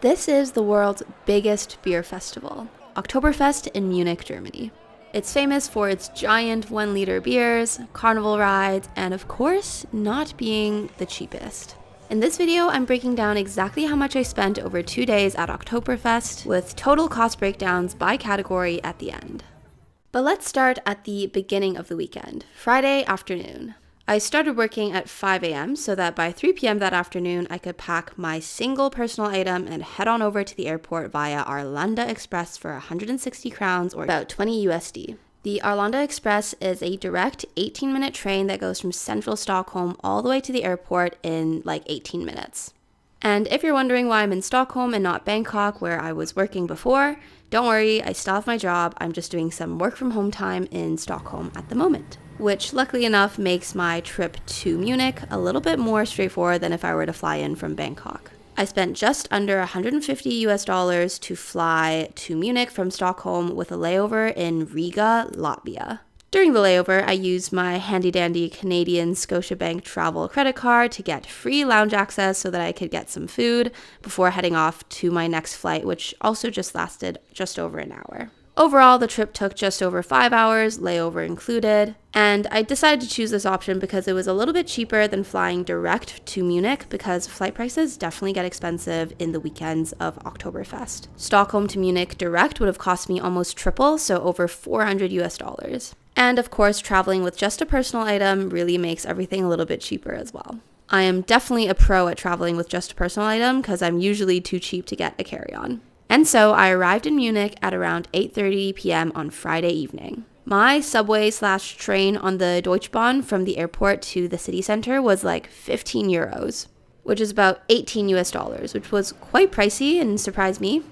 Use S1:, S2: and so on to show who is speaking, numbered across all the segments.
S1: This is the world's biggest beer festival, Oktoberfest in Munich, Germany. It's famous for its giant 1-liter beers, carnival rides, and of course, not being the cheapest. In this video, I'm breaking down exactly how much I spent over 2 days at Oktoberfest, with total cost breakdowns by category at the end. But let's start at the beginning of the weekend, Friday afternoon. I started working at 5 a.m. so that by 3 p.m. that afternoon, I could pack my single personal item and head on over to the airport via Arlanda Express for 160 crowns or about 20 USD. The Arlanda Express is a direct 18-minute train that goes from central Stockholm all the way to the airport in like 18 minutes. And if you're wondering why I'm in Stockholm and not Bangkok where I was working before, don't worry, I still have my job. I'm just doing some work from home time in Stockholm at the moment, which luckily enough makes my trip to Munich a little bit more straightforward than if I were to fly in from Bangkok. I spent just under $150 to fly to Munich from Stockholm with a layover in Riga, Latvia. During the layover, I used my handy-dandy Canadian Scotiabank travel credit card to get free lounge access so that I could get some food before heading off to my next flight, which also just lasted just over an hour. Overall, the trip took just over 5 hours, layover included, and I decided to choose this option because it was a little bit cheaper than flying direct to Munich because flight prices definitely get expensive in the weekends of Oktoberfest. Stockholm to Munich direct would have cost me almost triple, so over $400. And of course, traveling with just a personal item really makes everything a little bit cheaper as well. I am definitely a pro at traveling with just a personal item because I'm usually too cheap to get a carry-on. And so I arrived in Munich at around 8:30 p.m. on Friday evening. My subway/train on the Deutschbahn from the airport to the city center was like 15 euros, which is about $18, which was quite pricey and surprised me.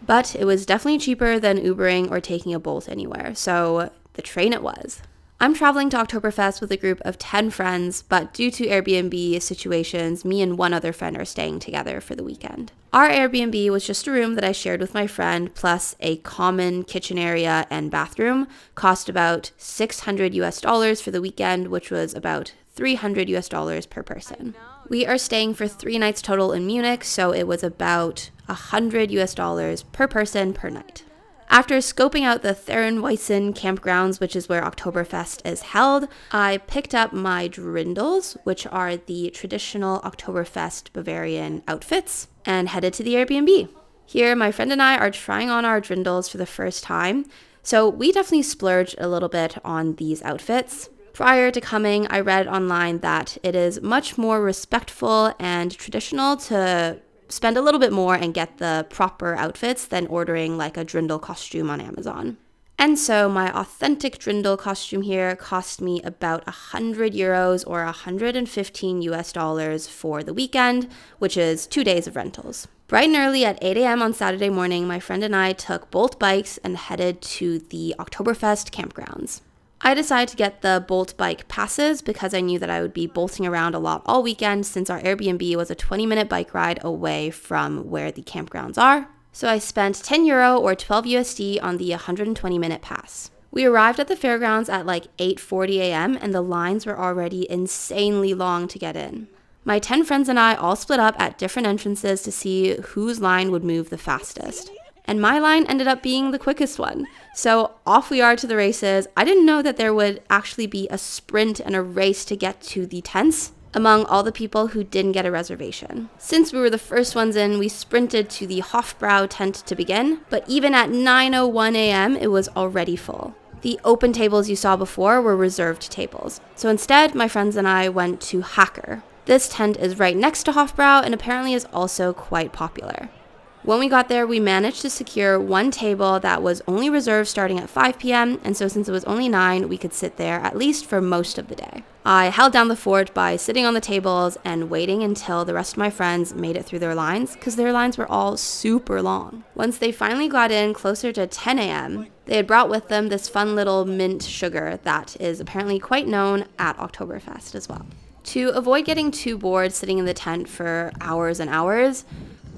S1: But it was definitely cheaper than Ubering or taking a Bolt anywhere, so the train it was. I'm traveling to Oktoberfest with a group of 10 friends, but due to Airbnb situations, me and one other friend are staying together for the weekend. Our Airbnb was just a room that I shared with my friend, plus a common kitchen area and bathroom, cost about $600 for the weekend, which was about $300 per person. We are staying for 3 nights total in Munich, so it was about $100 per person per night. After scoping out the Therrenwiesen campgrounds, which is where Oktoberfest is held, I picked up my Drindels, which are the traditional Oktoberfest Bavarian outfits, and headed to the Airbnb. Here, my friend and I are trying on our Drindels for the first time, so we definitely splurged a little bit on these outfits. Prior to coming, I read online that it is much more respectful and traditional to spend a little bit more and get the proper outfits than ordering like a Drindel costume on Amazon. And so my authentic Drindel costume here cost me about €100 or $115 for the weekend, which is 2 days of rentals. Bright and early at 8 a.m. on Saturday morning, my friend and I took Bolt bikes and headed to the Oktoberfest campgrounds. I decided to get the Bolt bike passes because I knew that I would be bolting around a lot all weekend since our Airbnb was a 20-minute bike ride away from where the campgrounds are. So I spent €10 or 12 USD on the 120-minute pass. We arrived at the fairgrounds at like 8:40 a.m. and the lines were already insanely long to get in. My 10 friends and I all split up at different entrances to see whose line would move the fastest. And my line ended up being the quickest one. So off we are to the races. I didn't know that there would actually be a sprint and a race to get to the tents among all the people who didn't get a reservation. Since we were the first ones in, we sprinted to the Haufbrau tent to begin, but even at 9:01 a.m., it was already full. The open tables you saw before were reserved tables. So instead, my friends and I went to Hacker. This tent is right next to Haufbrau and apparently is also quite popular. When we got there, we managed to secure one table that was only reserved starting at 5 p.m., and so since it was only 9, we could sit there at least for most of the day. I held down the fort by sitting on the tables and waiting until the rest of my friends made it through their lines, because their lines were all super long. Once they finally got in closer to 10 a.m., they had brought with them this fun little mint sugar that is apparently quite known at Oktoberfest as well. To avoid getting too bored sitting in the tent for hours and hours,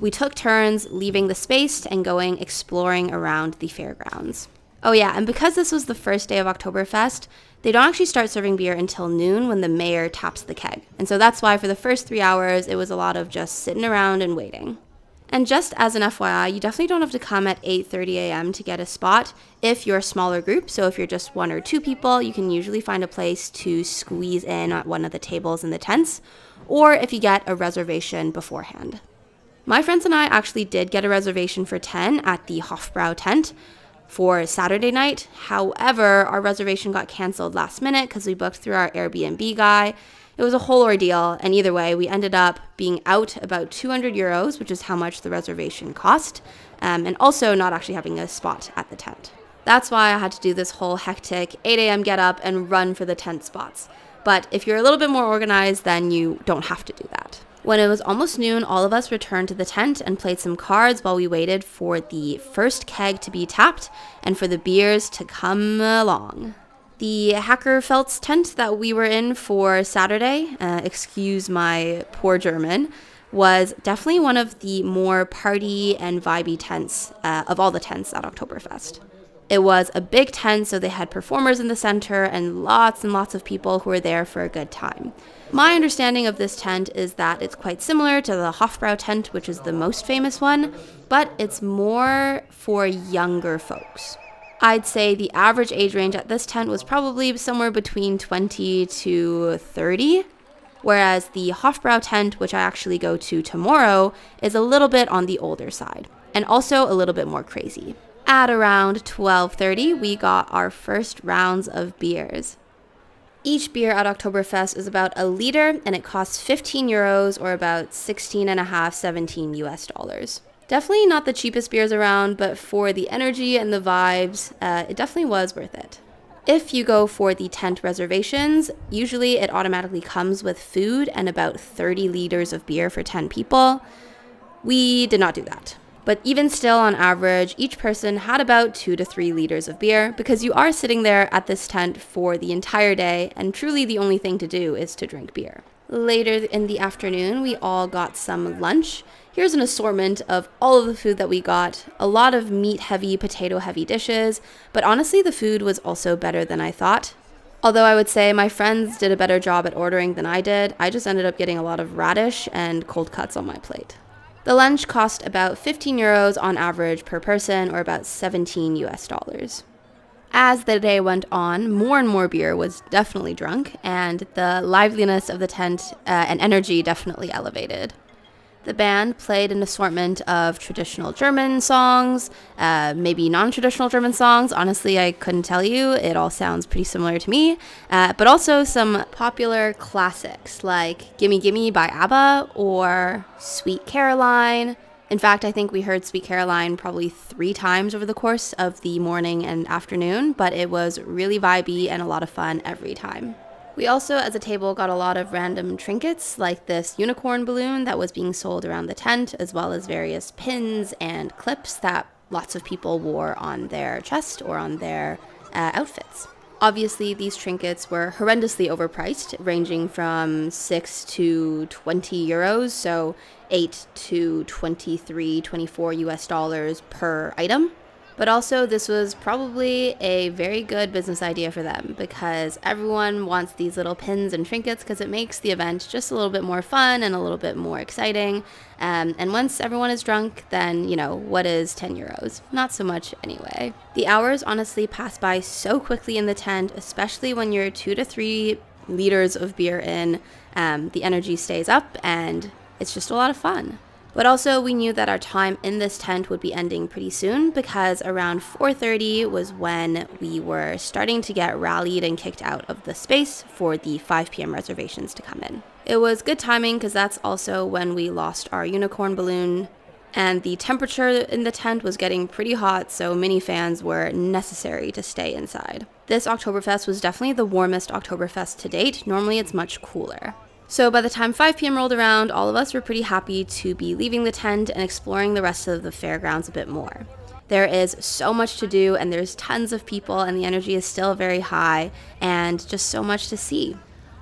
S1: we took turns leaving the space and going exploring around the fairgrounds. Oh yeah, and because this was the first day of Oktoberfest, they don't actually start serving beer until noon when the mayor taps the keg. And so that's why for the first 3 hours, it was a lot of just sitting around and waiting. And just as an FYI, you definitely don't have to come at 8:30 a.m. to get a spot if you're a smaller group. So if you're just one or two people, you can usually find a place to squeeze in at one of the tables in the tents, or if you get a reservation beforehand. My friends and I actually did get a reservation for 10 at the Haufbrau tent for Saturday night. However, our reservation got canceled last minute because we booked through our Airbnb guy. It was a whole ordeal, and either way, we ended up being out about 200 euros, which is how much the reservation cost, and also not actually having a spot at the tent. That's why I had to do this whole hectic 8 a.m. get up and run for the tent spots. But if you're a little bit more organized, then you don't have to do that. When it was almost noon, all of us returned to the tent and played some cards while we waited for the first keg to be tapped and for the beers to come along. The Haufbrau tent that we were in for Saturday, excuse my poor German, was definitely one of the more party and vibey tents of all the tents at Oktoberfest. It was a big tent, so they had performers in the center and lots of people who were there for a good time. My understanding of this tent is that it's quite similar to the Haufbrau tent, which is the most famous one, but it's more for younger folks. I'd say the average age range at this tent was probably somewhere between 20 to 30, whereas the Haufbrau tent, which I actually go to tomorrow, is a little bit on the older side, and also a little bit more crazy. At around 12:30, we got our first rounds of beers. Each beer at Oktoberfest is about a liter, and it costs 15 euros or about 16.5, 17 US dollars. Definitely not the cheapest beers around, but for the energy and the vibes, it definitely was worth it. If you go for the tent reservations, usually it automatically comes with food and about 30 liters of beer for 10 people. We did not do that. But even still, on average, each person had about 2 to 3 liters of beer because you are sitting there at this tent for the entire day, and truly the only thing to do is to drink beer. Later in the afternoon, we all got some lunch. Here's an assortment of all of the food that we got. A lot of meat-heavy, potato-heavy dishes, but honestly, the food was also better than I thought. Although I would say my friends did a better job at ordering than I did, I just ended up getting a lot of radish and cold cuts on my plate. The lunch cost about 15 euros on average per person, or about 17 US dollars. As the day went on, more and more beer was definitely drunk, and the liveliness of the tent and energy definitely elevated. The band played an assortment of traditional German songs, maybe non-traditional German songs. Honestly, I couldn't tell you. It all sounds pretty similar to me. But also some popular classics like Gimme Gimme by ABBA or Sweet Caroline. In fact, I think we heard Sweet Caroline probably 3 times over the course of the morning and afternoon, but it was really vibey and a lot of fun every time. We also, as a table, got a lot of random trinkets, like this unicorn balloon that was being sold around the tent, as well as various pins and clips that lots of people wore on their chest or on their outfits. Obviously, these trinkets were horrendously overpriced, ranging from 6 to 20 euros, so 8 to 23, 24 US dollars per item. But also, this was probably a very good business idea for them because everyone wants these little pins and trinkets because it makes the event just a little bit more fun and a little bit more exciting. And once everyone is drunk, then, what is 10 euros? Not so much anyway. The hours honestly pass by so quickly in the tent, especially when you're 2 to 3 liters of beer in. The energy stays up and it's just a lot of fun. But also, we knew that our time in this tent would be ending pretty soon because around 4:30 was when we were starting to get rallied and kicked out of the space for the 5 p.m. reservations to come in. It was good timing because that's also when we lost our unicorn balloon, and the temperature in the tent was getting pretty hot, so mini fans were necessary to stay inside. This Oktoberfest was definitely the warmest Oktoberfest to date. Normally, it's much cooler. So by the time 5 p.m. rolled around, all of us were pretty happy to be leaving the tent and exploring the rest of the fairgrounds a bit more. There is so much to do, and there's tons of people, and the energy is still very high, and just so much to see.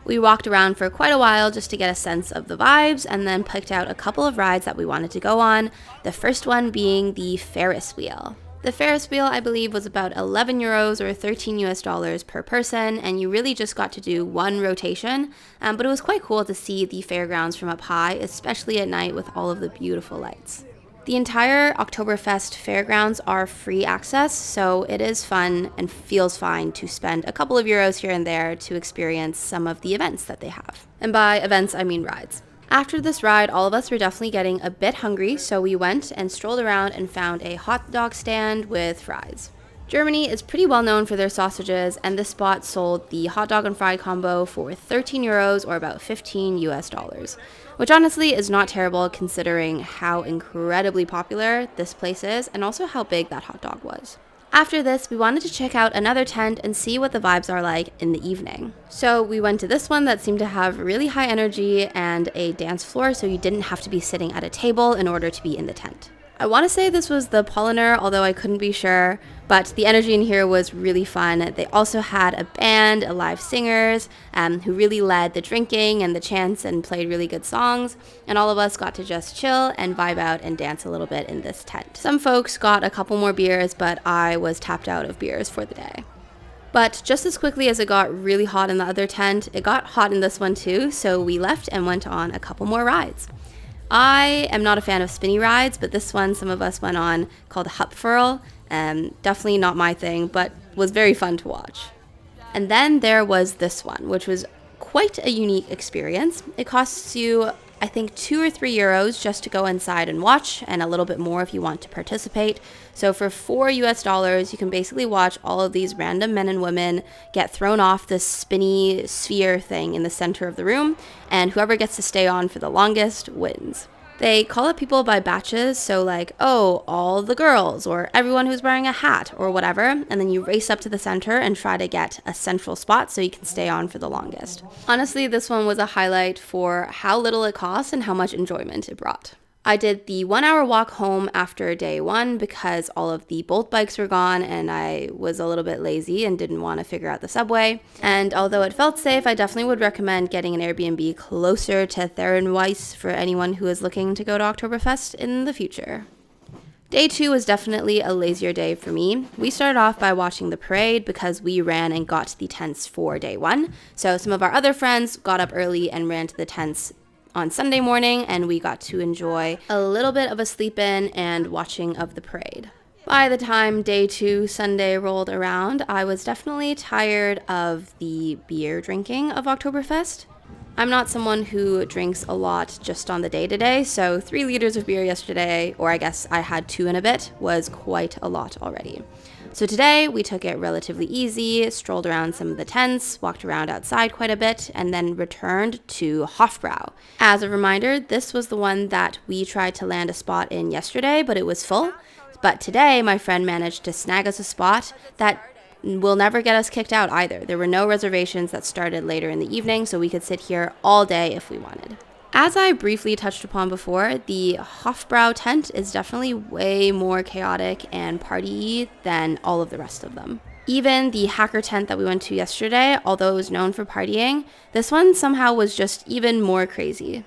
S1: We walked around for quite a while just to get a sense of the vibes, and then picked out a couple of rides that we wanted to go on, the first one being the Ferris wheel. The Ferris wheel, I believe, was about 11 euros or 13 US dollars per person, and you really just got to do one rotation, but it was quite cool to see the fairgrounds from up high, especially at night with all of the beautiful lights. The entire Oktoberfest fairgrounds are free access, so it is fun and feels fine to spend a couple of euros here and there to experience some of the events that they have. And by events, I mean rides. After this ride, all of us were definitely getting a bit hungry, so we went and strolled around and found a hot dog stand with fries. Germany is pretty well known for their sausages, and this spot sold the hot dog and fry combo for 13 euros or about 15 US dollars, which honestly is not terrible considering how incredibly popular this place is and also how big that hot dog was. After this, we wanted to check out another tent and see what the vibes are like in the evening. So we went to this one that seemed to have really high energy and a dance floor, so you didn't have to be sitting at a table in order to be in the tent. I want to say this was the Polliner, although I couldn't be sure, but the energy in here was really fun. They also had a band, live singers, who really led the drinking and the chants and played really good songs, and all of us got to just chill and vibe out and dance a little bit in this tent. Some folks got a couple more beers, but I was tapped out of beers for the day. But just as quickly as it got really hot in the other tent, it got hot in this one too, so we left and went on a couple more rides. I am not a fan of spinny rides, but this one some of us went on called Haufbrau. Definitely not my thing, but was very fun to watch. And then there was this one, which was quite a unique experience. It costs you, I think, 2 or 3 euros just to go inside and watch, and a little bit more if you want to participate. So for 4 US dollars, you can basically watch all of these random men and women get thrown off this spinny sphere thing in the center of the room, and whoever gets to stay on for the longest wins. They call up people by batches, so like, oh, all the girls, or everyone who's wearing a hat, or whatever, and then you race up to the center and try to get a central spot so you can stay on for the longest. Honestly, this one was a highlight for how little it cost and how much enjoyment it brought. I did the 1-hour walk home after day one because all of the Bolt bikes were gone and I was a little bit lazy and didn't want to figure out the subway. And although it felt safe, I definitely would recommend getting an Airbnb closer to Therenweiss for anyone who is looking to go to Oktoberfest in the future. Day 2 was definitely a lazier day for me. We started off by watching the parade because we ran and got the tents for day 1. So some of our other friends got up early and ran to the tents on Sunday morning, and we got to enjoy a little bit of a sleep in and watching of the parade. By the time day 2 Sunday rolled around, I was definitely tired of the beer drinking of Oktoberfest. I'm not someone who drinks a lot just on the day-to-day, so 3 liters of beer yesterday, or I guess I had 2 and a bit, was quite a lot already. So today we took it relatively easy, strolled around some of the tents, walked around outside quite a bit, and then returned to Haufbrau. As a reminder, this was the one that we tried to land a spot in yesterday, but it was full. But today my friend managed to snag us a spot that will never get us kicked out either. There were no reservations that started later in the evening, so we could sit here all day if we wanted. As I briefly touched upon before, the Haufbrau tent is definitely way more chaotic and party-y than all of the rest of them. Even the hacker tent that we went to yesterday, although it was known for partying, this one somehow was just even more crazy.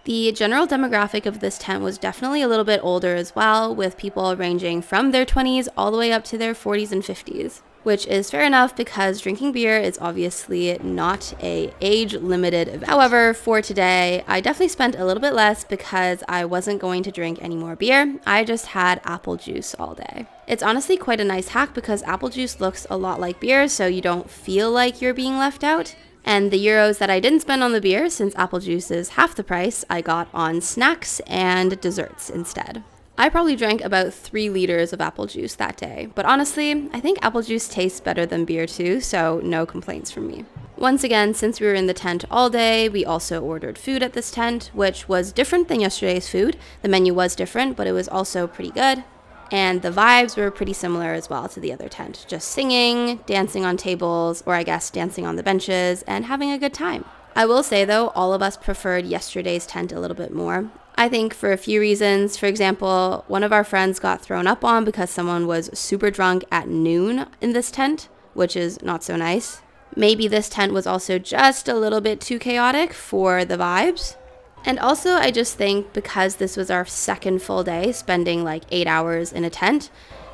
S1: The general demographic of this tent was definitely a little bit older as well, with people ranging from their 20s all the way up to their 40s and 50s. Which is fair enough because drinking beer is obviously not a age-limited event. However, for today, I definitely spent a little bit less because I wasn't going to drink any more beer. I just had apple juice all day. It's honestly quite a nice hack because apple juice looks a lot like beer, so you don't feel like you're being left out. And the euros that I didn't spend on the beer, since apple juice is half the price, I got on snacks and desserts instead. I probably drank about 3 liters of apple juice that day, but honestly, I think apple juice tastes better than beer too, so no complaints from me. Once again, since we were in the tent all day, we also ordered food at this tent, which was different than yesterday's food. The menu was different, but it was also pretty good. And the vibes were pretty similar as well to the other tent, just singing, dancing on tables, or I guess dancing on the benches, and having a good time. I will say though, all of us preferred yesterday's tent a little bit more. I think for a few reasons. For example, one of our friends got thrown up on because someone was super drunk at noon in this tent, which is not so nice. Maybe this tent was also just a little bit too chaotic for the vibes. And also, I just think because this was our second full day, spending like 8 hours in a tent,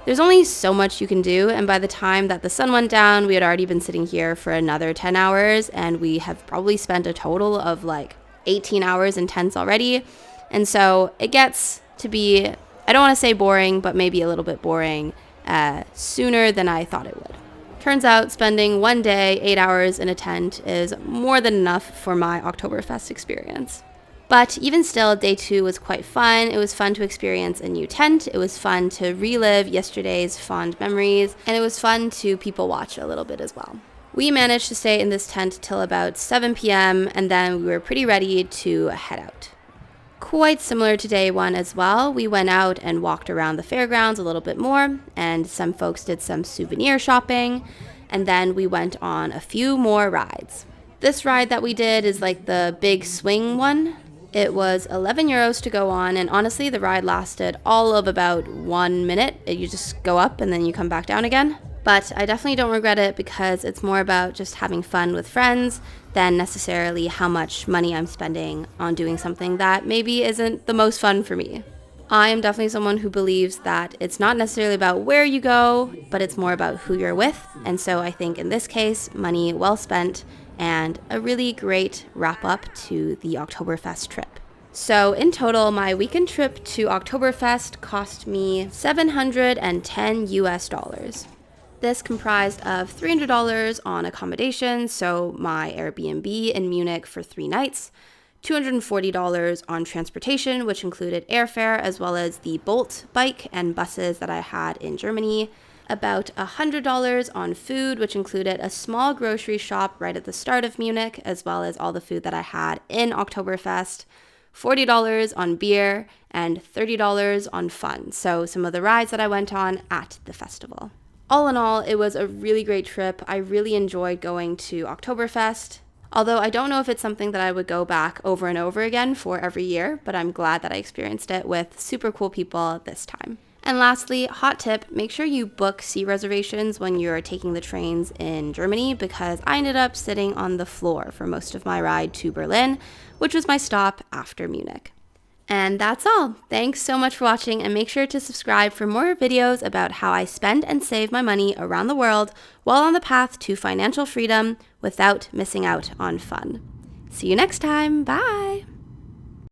S1: there's only so much you can do, and by the time that the sun went down, we had already been sitting here for another 10 hours, and we have probably spent a total of like 18 hours in tents already. And so it gets to be I don't want to say boring, but maybe a little bit boring sooner than I thought it would. Turns out spending one day, 8 hours in a tent is more than enough for my Oktoberfest experience. But even still, day 2 was quite fun. It was fun to experience a new tent. It was fun to relive yesterday's fond memories. And it was fun to people watch a little bit as well. We managed to stay in this tent till about 7 p.m. and then we were pretty ready to head out. Quite similar to day 1 as well. We went out and walked around the fairgrounds a little bit more, and some folks did some souvenir shopping, and then we went on a few more rides. This ride that we did is like the big swing one. It was 11 euros to go on, and honestly, the ride lasted all of about 1 minute. You just go up and then you come back down again. But I definitely don't regret it because it's more about just having fun with friends than necessarily how much money I'm spending on doing something that maybe isn't the most fun for me. I am definitely someone who believes that it's not necessarily about where you go, but it's more about who you're with. And so I think in this case, money well spent and a really great wrap up to the Oktoberfest trip. So in total, my weekend trip to Oktoberfest cost me $710 US. This comprised of $300 on accommodation, so my Airbnb in Munich for 3 nights, $240 on transportation, which included airfare, as well as the Bolt bike and buses that I had in Germany, about $100 on food, which included a small grocery shop right at the start of Munich, as well as all the food that I had in Oktoberfest, $40 on beer, and $30 on fun, so some of the rides that I went on at the festival. All in all, it was a really great trip. I really enjoyed going to Oktoberfest, although I don't know if it's something that I would go back over and over again for every year, but I'm glad that I experienced it with super cool people this time. And lastly, hot tip, make sure you book seat reservations when you're taking the trains in Germany, because I ended up sitting on the floor for most of my ride to Berlin, which was my stop after Munich. And that's all. Thanks so much for watching, and make sure to subscribe for more videos about how I spend and save my money around the world while on the path to financial freedom without missing out on fun. See you next time. Bye.